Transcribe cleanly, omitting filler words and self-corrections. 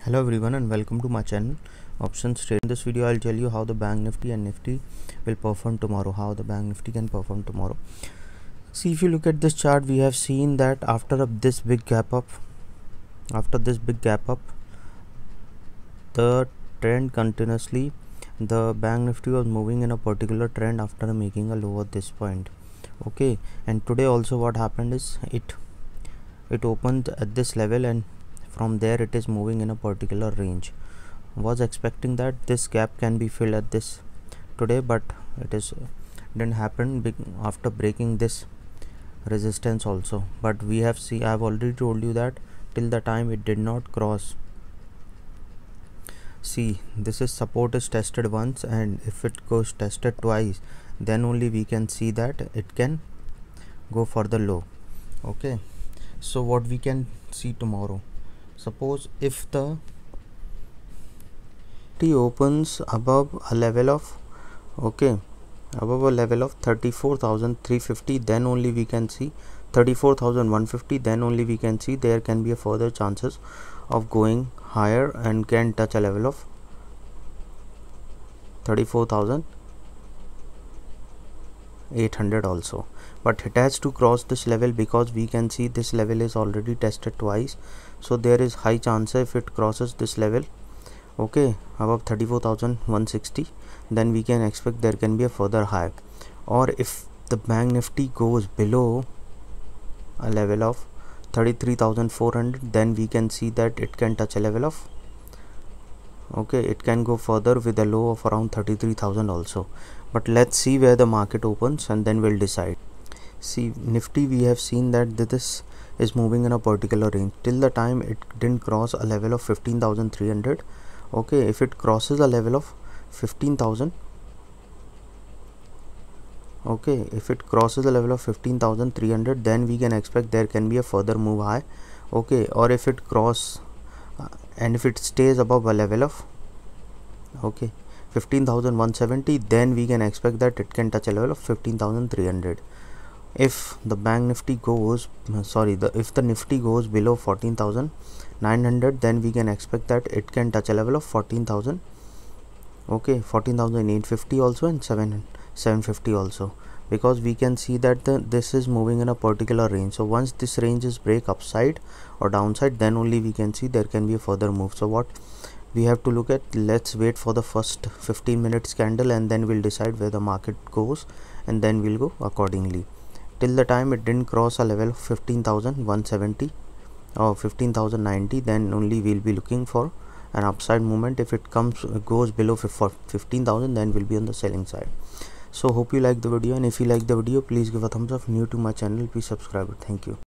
Hello everyone and welcome to my channel Options Trade. In this video I'll tell you how the Bank Nifty and Nifty will perform tomorrow, how the Bank Nifty can perform tomorrow. See, if you look at this chart, we have seen that after this big gap up, the trend continuously, the Bank Nifty was moving in a particular trend after making a low at this point. Okay, and today also what happened is it opened at this level, and from there it is moving in a particular range. Was expecting that this gap can be filled at this today, but it is didn't happen after breaking this resistance also. But we have I have already told you that till the time it did not cross, see, this is support is tested once, and if it goes tested twice, then only we can see that it can go for the low. Okay, so what we can see tomorrow, suppose if the T opens above a level of above a level of 34,350, then only we can see 34,150, then only we can see there can be a further chances of going higher and can touch a level of 34,800 also. But it has to cross this level, because we can see this level is already tested twice, so there is high chance if it crosses this level, okay, above 34,160, then we can expect there can be a further high. Or if the Bank Nifty goes below a level of 33,400, then we can see that it can touch a level of, okay, it can go further with a low of around 33,000 also. But let's see where the market opens and then we'll decide. See, Nifty, we have seen that this is moving in a particular range till the time it didn't cross a level of 15,300. okay, if it crosses a level of 15,000, okay, if it crosses a level of 15,300, then we can expect there can be a further move high. Okay, or if it and if it stays above a level of 15,170, then we can expect that it can touch a level of 15,300. If the Bank Nifty goes if the Nifty goes below 14,900, then we can expect that it can touch a level of 14,000, 14,850 also, and 750 also, because we can see that this is moving in a particular range. So once this range is break upside or downside, then only we can see there can be a further move. So what we have to look at, let's wait for the first 15 minutes candle, and then we'll decide where the market goes, and then we'll go accordingly. Till the time it didn't cross a level of 15,170 or 15,090, then only we'll be looking for an upside movement. If it goes below 15,000, then we'll be on the selling side. So hope you like the video, and if you like the video, please give a thumbs up. New to my channel, please subscribe. Thank you.